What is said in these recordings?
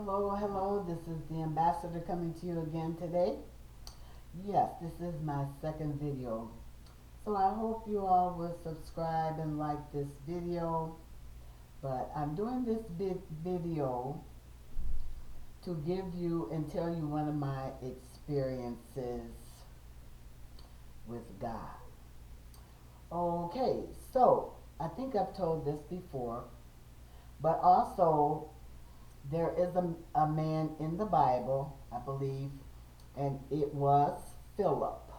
Hello, hello. This is the ambassador coming to you again today. Yes, this is my second video. So I hope you all will subscribe and like this video. But I'm doing this video to give you and tell you one of my experiences with God. Okay, so I think I've told this before, but also there is a man in the Bible, I believe, and it was Philip.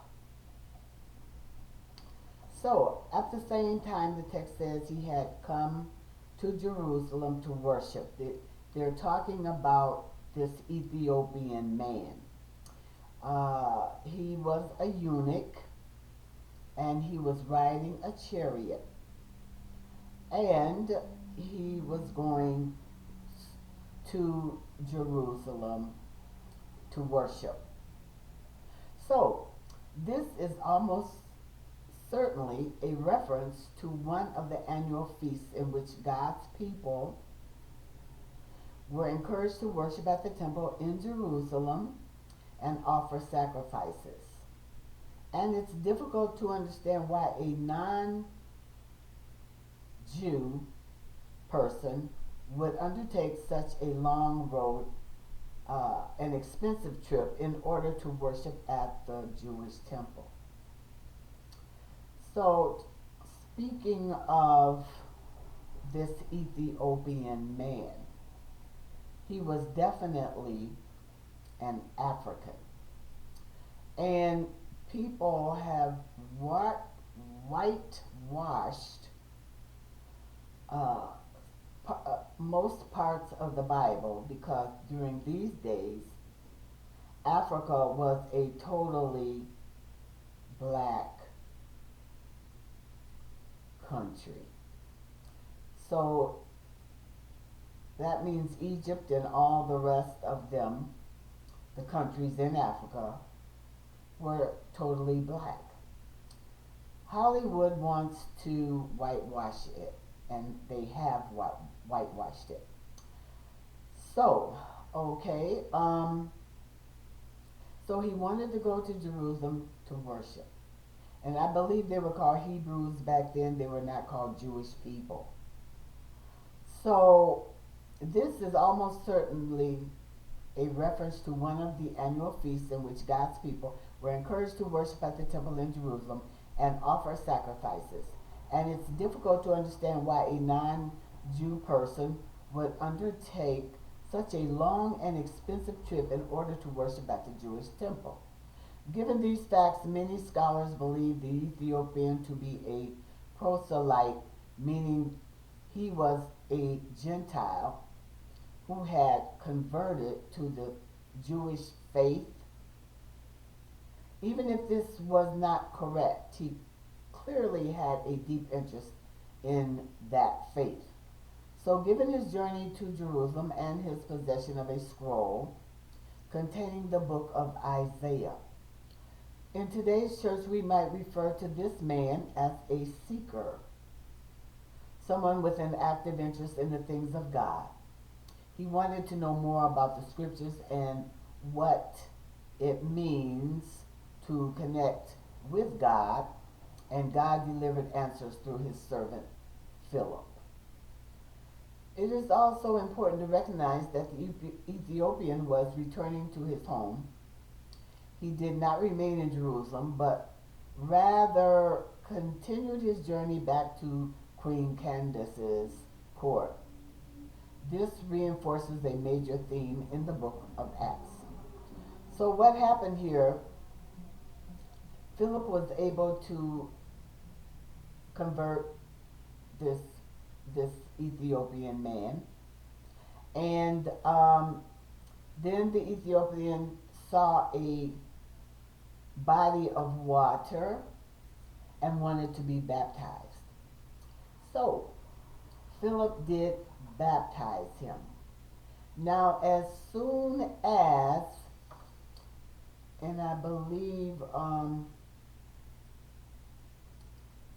So, at the same time, the text says he had come to Jerusalem to worship. They're talking about this Ethiopian man. He was a eunuch and he was riding a chariot. And he was going to Jerusalem to worship. So, this is almost certainly a reference to one of the annual feasts in which God's people were encouraged to worship at the temple in Jerusalem and offer sacrifices. And it's difficult to understand why a non Jew person would undertake such a long road, an expensive trip, in order to worship at the Jewish temple. So, speaking of this Ethiopian man, he was definitely an African. And people have whitewashed most parts of the Bible because during these days, Africa was a totally black country. So that means Egypt and all the rest of them, the countries in Africa, were totally black. Hollywood wants to whitewash it, and they have whitewashed it. So, okay, so he wanted to go to Jerusalem to worship. And I believe they were called Hebrews back then. They were not called Jewish people. So this is almost certainly a reference to one of the annual feasts in which God's people were encouraged to worship at the temple in Jerusalem and offer sacrifices. And it's difficult to understand why a non-Jew person would undertake such a long and expensive trip in order to worship at the Jewish temple. Given these facts, many scholars believe the Ethiopian to be a proselyte, meaning he was a Gentile who had converted to the Jewish faith. Even if this was not correct, he clearly had a deep interest in that faith. So, given his journey to Jerusalem and his possession of a scroll containing the book of Isaiah, in today's church, we might refer to this man as a seeker, someone with an active interest in the things of God. He wanted to know more about the scriptures and what it means to connect with God, and God delivered answers through his servant Philip. It is also important to recognize that the Ethiopian was returning to his home. He did not remain in Jerusalem, but rather continued his journey back to Queen Candace's court. This reinforces a major theme in the book of Acts. So what happened here, Philip was able to convert this Ethiopian man, and then the Ethiopian saw a body of water and wanted to be baptized. So Philip did baptize him. Now, as soon as, and I believe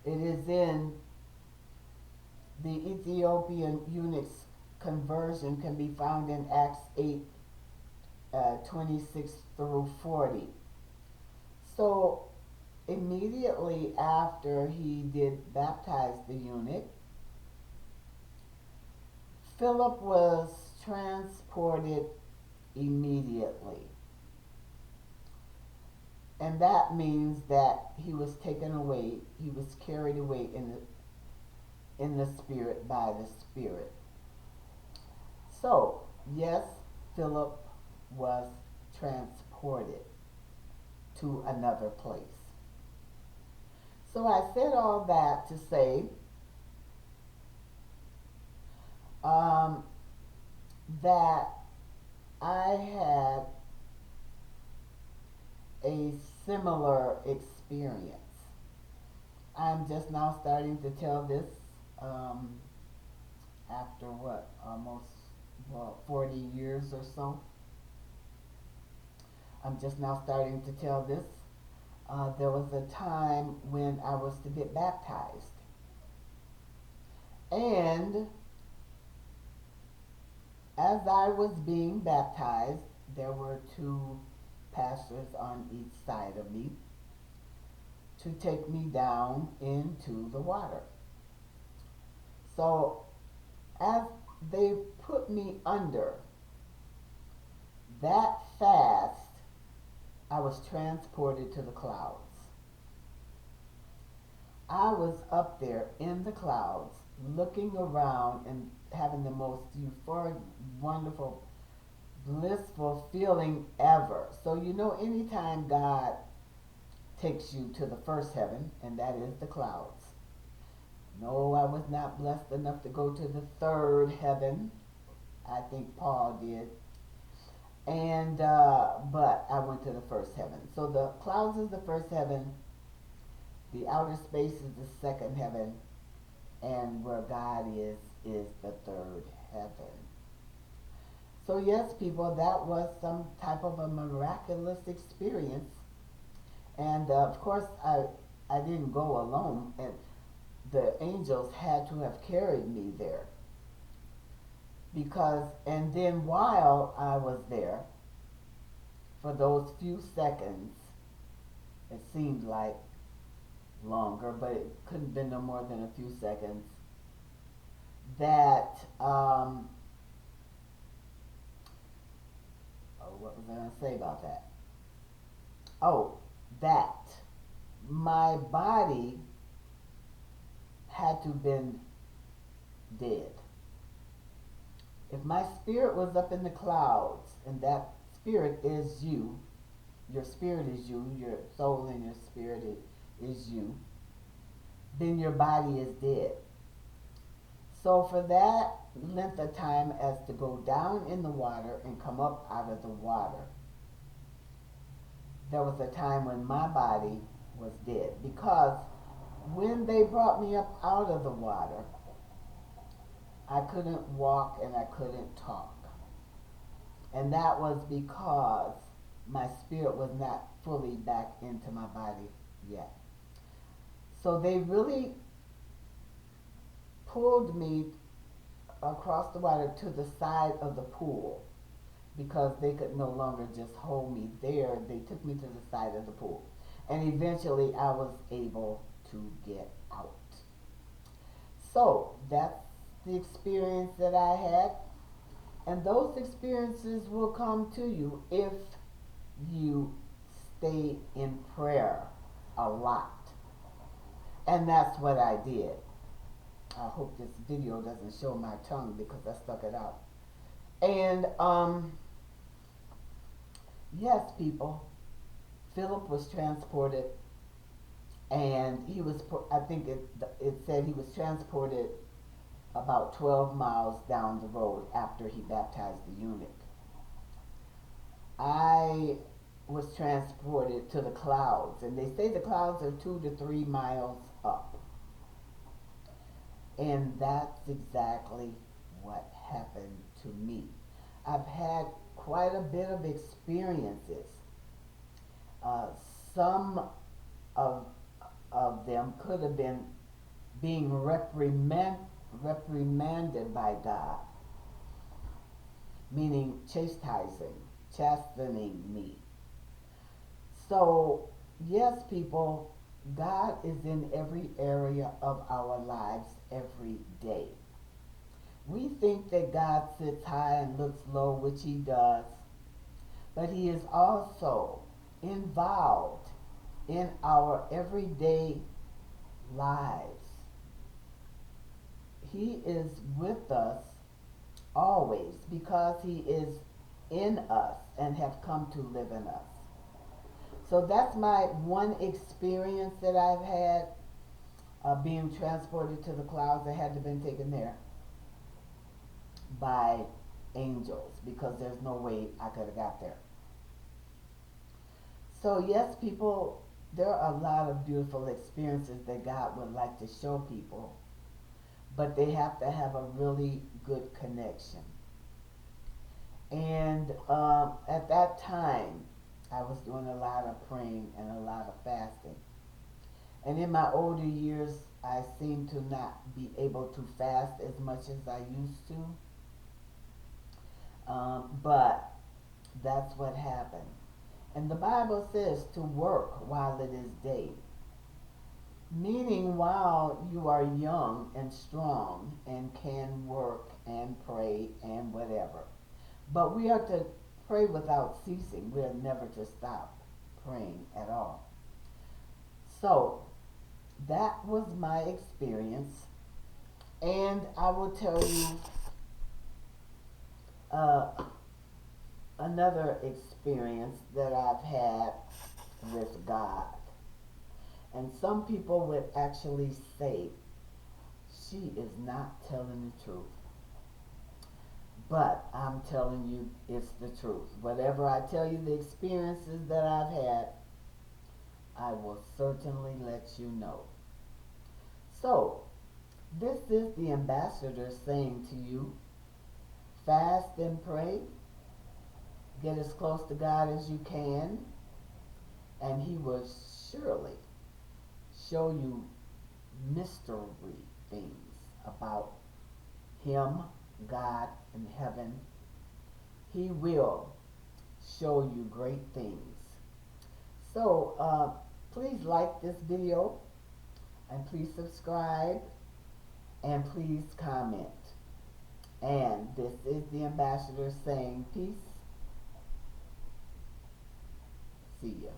it is in the Ethiopian eunuch's conversion can be found in Acts 8, 26 through 40. So immediately after he did baptize the eunuch, Philip was transported immediately. And that means that he was taken away, he was carried away in the Spirit by the Spirit. So, yes, Philip was transported to another place. So I said all that to say that I had a similar experience. I'm just now starting to tell this after what, almost 40 years or so. I'm just now starting to tell this. There was a time when I was to get baptized. And as I was being baptized, there were two pastors on each side of me to take me down into the water. So as they put me under, that fast I was transported to the clouds. I was up there in the clouds looking around and having the most euphoric, wonderful, blissful feeling ever. So you know, anytime God takes you to the first heaven, and that is the clouds. No, I was not blessed enough to go to the third heaven. I think Paul did. And but I went to the first heaven. So the clouds is the first heaven, the outer space is the second heaven, and where God is the third heaven. So yes, people, that was some type of a miraculous experience. And of course, I didn't go alone, and the angels had to have carried me there. Because, and then while I was there, for those few seconds, it seemed like longer, but it couldn't have been no more than a few seconds, that, what was I going to say about that? Oh, that my body had to have been dead. If my spirit was up in the clouds, and that spirit is you, your spirit is you, your soul and your spirit is you, then your body is dead. So for that length of time as to go down in the water and come up out of the water, there was a time when my body was dead. Because when they brought me up out of the water, I couldn't walk and I couldn't talk. And that was because my spirit was not fully back into my body yet. So they really pulled me across the water to the side of the pool, because they could no longer just hold me there. They took me to the side of the pool. And eventually I was able to get out. So that's the experience that I had. And those experiences will come to you if you stay in prayer a lot. And that's what I did. I hope this video doesn't show my tongue because I stuck it out. And yes, people, Philip was transported, and he was, I think it said he was transported about 12 miles down the road after he baptized the eunuch. I was transported to the clouds, and they say the clouds are 2 to 3 miles up. And that's exactly what happened to me. I've had quite a bit of experiences. Some of them could have been being reprimanded by God. meaning chastening me. So, yes, people, God is in every area of our lives every day. We think that God sits high and looks low, which he does, but he is also involved in our everyday lives. He is with us always because he is in us and have come to live in us. So that's my one experience that I've had, being transported to the clouds. That had to have been taken there by angels because there's no way I could have got there. So yes, people, there are a lot of beautiful experiences that God would like to show people, but they have to have a really good connection. And at that time, I was doing a lot of praying and a lot of fasting. And in my older years, I seem to not be able to fast as much as I used to. But that's what happened. And the Bible says to work while it is day, meaning while you are young and strong and can work and pray and whatever. But we are to pray without ceasing. We are never to stop praying at all. So that was my experience. And I will tell you uh, another experience that I've had with God. And some people would actually say, she is not telling the truth. But I'm telling you, it's the truth. Whatever I tell you, the experiences that I've had, I will certainly let you know. So, this is the ambassador saying to you, fast and pray, get as close to God as you can, and he will surely show you mystery things about him, God, and heaven. He will show you great things. So please like this video and please subscribe and please comment. And this is the ambassador saying peace. See ya.